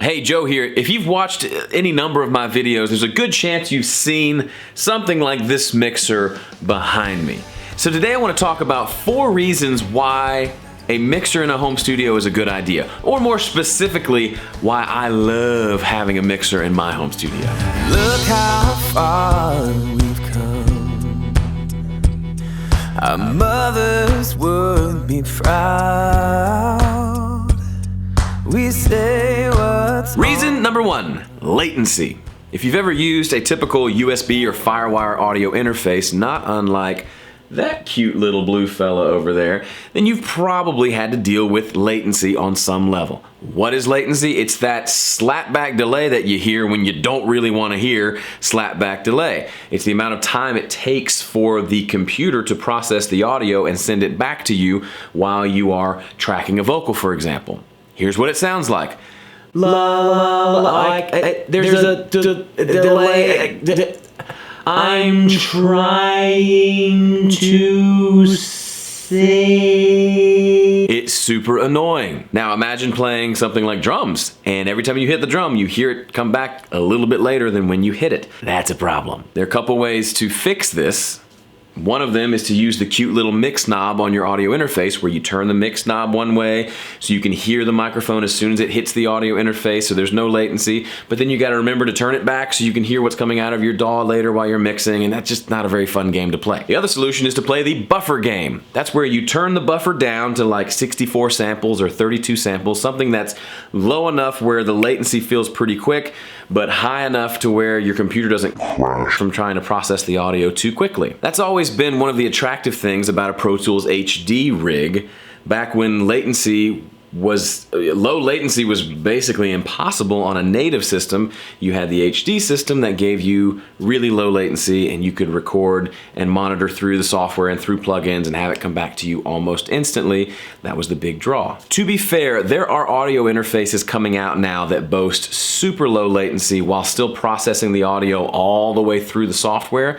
Hey, Joe here. If you've watched any number of my videos, there's a good chance you've seen something like this mixer behind me. So today I want to talk about 4 reasons why a mixer in a home studio is a good idea, or more specifically, why I love having a mixer in my home studio. Look how far we've come. Our mothers would be proud. We say what's Reason number 1, latency. If you've ever used a typical USB or FireWire audio interface, not unlike that cute little blue fella over there, then you've probably had to deal with latency on some level. What is latency? It's that slapback delay that you hear when you don't really want to hear slapback delay. It's the amount of time it takes for the computer to process the audio and send it back to you while you are tracking a vocal, for example. Here's what it sounds like. there's a delay. I'm trying to say. It's super annoying. Now imagine playing something like drums, and every time you hit the drum, you hear it come back a little bit later than when you hit it. That's a problem. There are a couple ways to fix this. One of them is to use the cute little mix knob on your audio interface, where you turn the mix knob one way so you can hear the microphone as soon as it hits the audio interface, so there's no latency. But then you got to remember to turn it back so you can hear what's coming out of your DAW later while you're mixing, and that's just not a very fun game to play. The other solution is to play the buffer game. That's where you turn the buffer down to like 64 samples or 32 samples, something that's low enough where the latency feels pretty quick, but high enough to where your computer doesn't crash from trying to process the audio too quickly. That's always been one of the attractive things about a Pro Tools HD rig. Back when low latency was basically impossible on a native system, you had the HD system that gave you really low latency, and you could record and monitor through the software and through plugins and have it come back to you almost instantly. That was the big draw. To be fair, there are audio interfaces coming out now that boast super low latency while still processing the audio all the way through the software,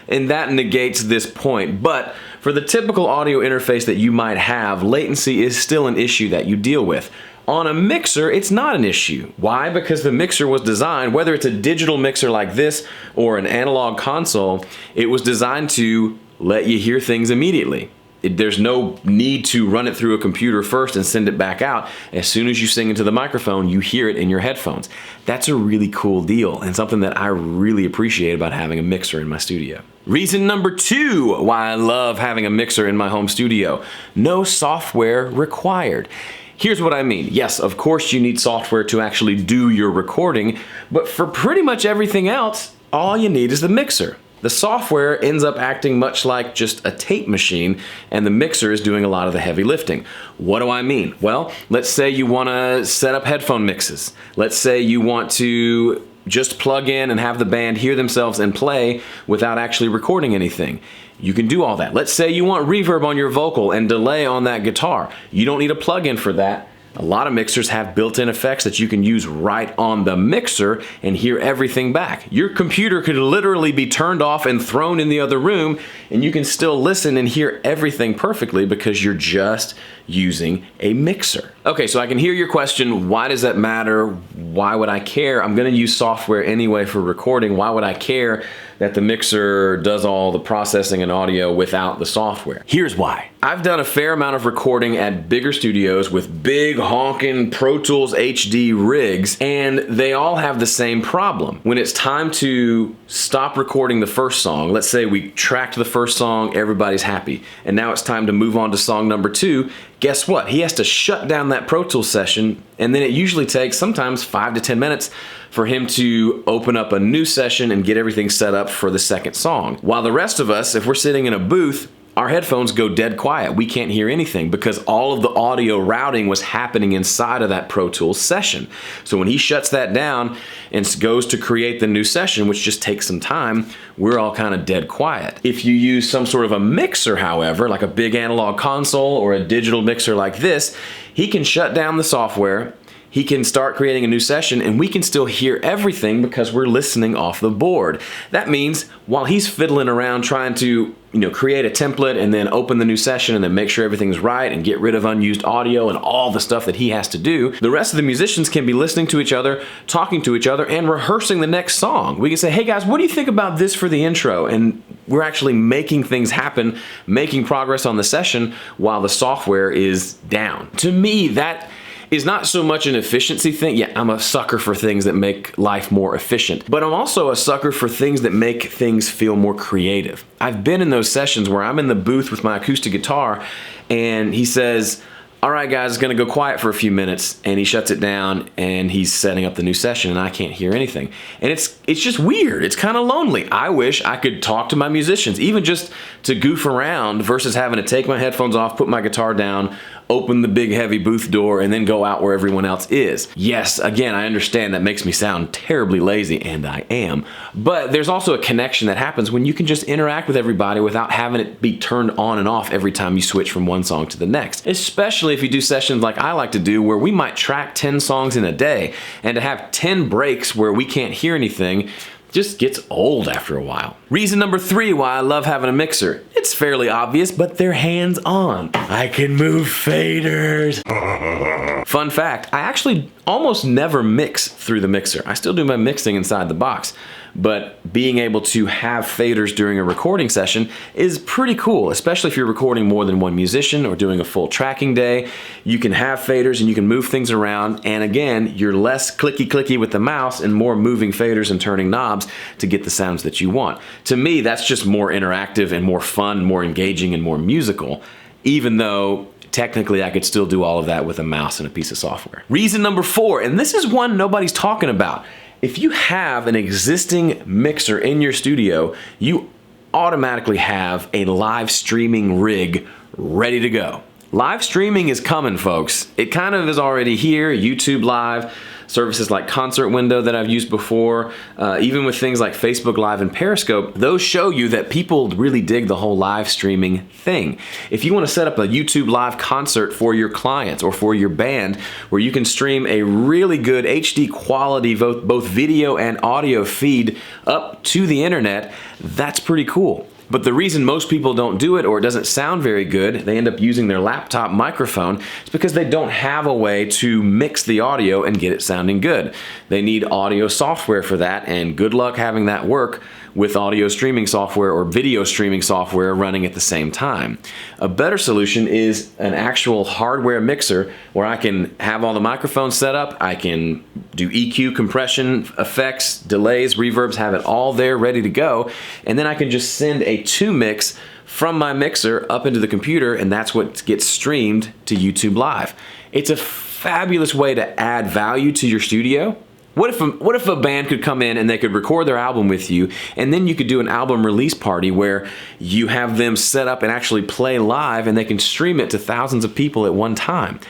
and that negates this point. But for the typical audio interface that you might have, latency is still an issue that you deal with. On a mixer, it's not an issue. Why? Because the mixer was designed, whether it's a digital mixer like this or an analog console, it was designed to let you hear things immediately. There's no need to run it through a computer first and send it back out. As soon as you sing into the microphone, you hear it in your headphones. That's a really cool deal, and something that I really appreciate about having a mixer in my studio. Reason number 2 why I love having a mixer in my home studio: no software required. Here's what I mean. Yes, of course you need software to actually do your recording, but for pretty much everything else, all you need is the mixer. The software ends up acting much like just a tape machine, and the mixer is doing a lot of the heavy lifting. What do I mean? Well, let's say you want to set up headphone mixes. Let's say you want to just plug in and have the band hear themselves and play without actually recording anything. You can do all that. Let's say you want reverb on your vocal and delay on that guitar. You don't need a plug-in for that. A lot of mixers have built-in effects that you can use right on the mixer and hear everything back. Your computer could literally be turned off and thrown in the other room, and you can still listen and hear everything perfectly because you're just using a mixer. Okay, so I can hear your question, why does that matter? Why would I care? I'm gonna use software anyway for recording. Why would I care that the mixer does all the processing and audio without the software? Here's why. I've done a fair amount of recording at bigger studios with big honking Pro Tools HD rigs, and they all have the same problem. When it's time to stop recording the first song, let's say we tracked the first song, everybody's happy, and now it's time to move on to song number 2, guess what? He has to shut down that Pro Tools session, and then it usually takes sometimes 5 to 10 minutes for him to open up a new session and get everything set up for the second song. While the rest of us, if we're sitting in a booth, our headphones go dead quiet. We can't hear anything because all of the audio routing was happening inside of that Pro Tools session. So when he shuts that down and goes to create the new session, which just takes some time, we're all kind of dead quiet. If you use some sort of a mixer, however, like a big analog console or a digital mixer like this, he can shut down the software. he can start creating a new session and we can still hear everything because we're listening off the board. That means while he's fiddling around trying to create a template and then open the new session and then make sure everything's right and get rid of unused audio and all the stuff that he has to do, the rest of the musicians can be listening to each other, talking to each other, and rehearsing the next song. We can say, hey guys, what do you think about this for the intro? And we're actually making things happen, making progress on the session while the software is down. To me, that is not so much an efficiency thing. Yeah, I'm a sucker for things that make life more efficient, but I'm also a sucker for things that make things feel more creative. I've been in those sessions where I'm in the booth with my acoustic guitar and he says, all right guys, it's gonna go quiet for a few minutes, and he shuts it down and he's setting up the new session and I can't hear anything. And it's just weird. It's kind of lonely. I wish I could talk to my musicians, even just to goof around versus having to take my headphones off, put my guitar down, open the big heavy booth door, and then go out where everyone else is. Yes, again, I understand that makes me sound terribly lazy, and I am, but there's also a connection that happens when you can just interact with everybody without having it be turned on and off every time you switch from one song to the next. Especially if you do sessions like I like to do where we might track 10 songs in a day, and to have 10 breaks where we can't hear anything just gets old after a while. Reason number 3 why I love having a mixer. It's fairly obvious, but they're hands-on. I can move faders. Fun fact, I actually almost never mix through the mixer. I still do my mixing inside the box, but being able to have faders during a recording session is pretty cool, especially if you're recording more than one musician or doing a full tracking day. You can have faders and you can move things around, and again, you're less clicky with the mouse and more moving faders and turning knobs to get the sounds that you want. To me, that's just more interactive and more fun, more engaging and more musical, even though technically I could still do all of that with a mouse and a piece of software. Reason number 4, and this is one nobody's talking about. If you have an existing mixer in your studio, you automatically have a live streaming rig ready to go. Live streaming is coming, folks. It kind of is already here. YouTube Live, services like Concert Window that I've used before, even with things like Facebook Live and Periscope, those show you that people really dig the whole live streaming thing. If you want to set up a YouTube Live concert for your clients or for your band where you can stream a really good HD quality both video and audio feed up to the internet, that's pretty cool. But the reason most people don't do it, or it doesn't sound very good, they end up using their laptop microphone, is because they don't have a way to mix the audio and get it sounding good. They need audio software for that, and good luck having that work with audio streaming software or video streaming software running at the same time. A better solution is an actual hardware mixer where I can have all the microphones set up, I can do EQ, compression, effects, delays, reverbs, have it all there ready to go, and then I can just send a 2-mix from my mixer up into the computer, and that's what gets streamed to YouTube Live. It's a fabulous way to add value to your studio. What if a band could come in and they could record their album with you, and then you could do an album release party where you have them set up and actually play live and they can stream it to thousands of people at one time?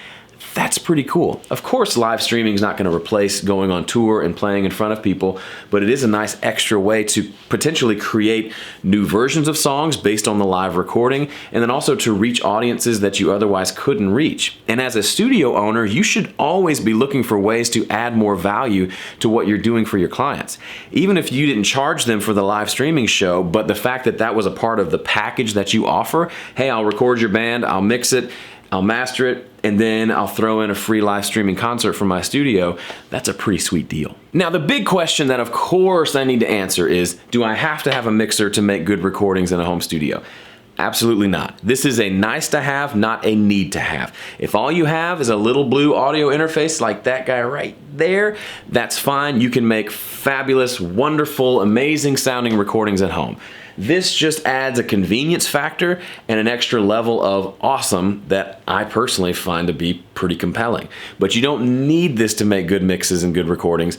That's pretty cool. Of course, live streaming is not going to replace going on tour and playing in front of people, but it is a nice extra way to potentially create new versions of songs based on the live recording, and then also to reach audiences that you otherwise couldn't reach. And as a studio owner, you should always be looking for ways to add more value to what you're doing for your clients. Even if you didn't charge them for the live streaming show, but the fact that that was a part of the package that you offer, hey, I'll record your band, I'll mix it, I'll master it, and then I'll throw in a free live streaming concert from my studio, that's a pretty sweet deal. Now, the big question that of course I need to answer is, do I have to have a mixer to make good recordings in a home studio? Absolutely not. This is a nice to have, not a need to have. If all you have is a little blue audio interface like that guy right there, that's fine. You can make fabulous, wonderful, amazing sounding recordings at home. This just adds a convenience factor and an extra level of awesome that I personally find to be pretty compelling. But you don't need this to make good mixes and good recordings,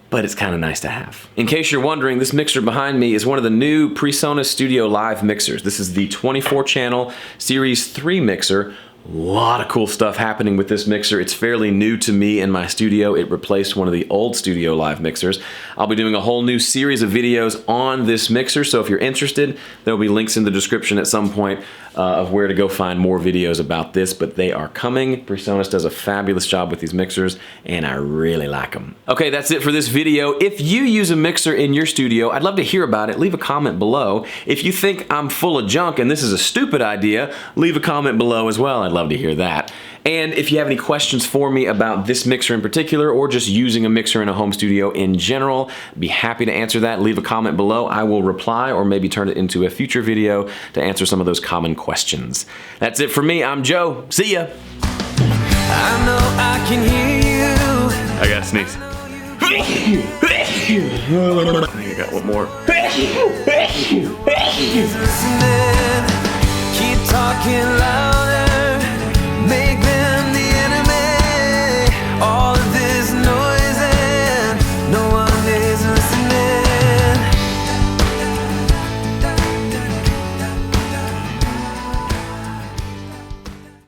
but it's kind of nice to have. In case you're wondering, this mixer behind me is one of the new Presonus Studio Live mixers. This is the 24 channel Series 3 mixer, A lot of cool stuff happening with this mixer. It's fairly new to me in my studio. It replaced one of the old Studio Live mixers. I'll be doing a whole new series of videos on this mixer, so if you're interested, there'll be links in the description at some point of where to go find more videos about this, but they are coming. Presonus does a fabulous job with these mixers, and I really like them. Okay, that's it for this video. If you use a mixer in your studio, I'd love to hear about it. Leave a comment below. If you think I'm full of junk and this is a stupid idea, leave a comment below as well. I'd love to hear that. And if you have any questions for me about this mixer in particular, or just using a mixer in a home studio in general, I'd be happy to answer that. Leave a comment below. I will reply, or maybe turn it into a future video to answer some of those common questions. That's it for me. I'm Joe. See ya. I know I can hear you. I gotta sneeze. I think I got one more. Listening, keep talking louder.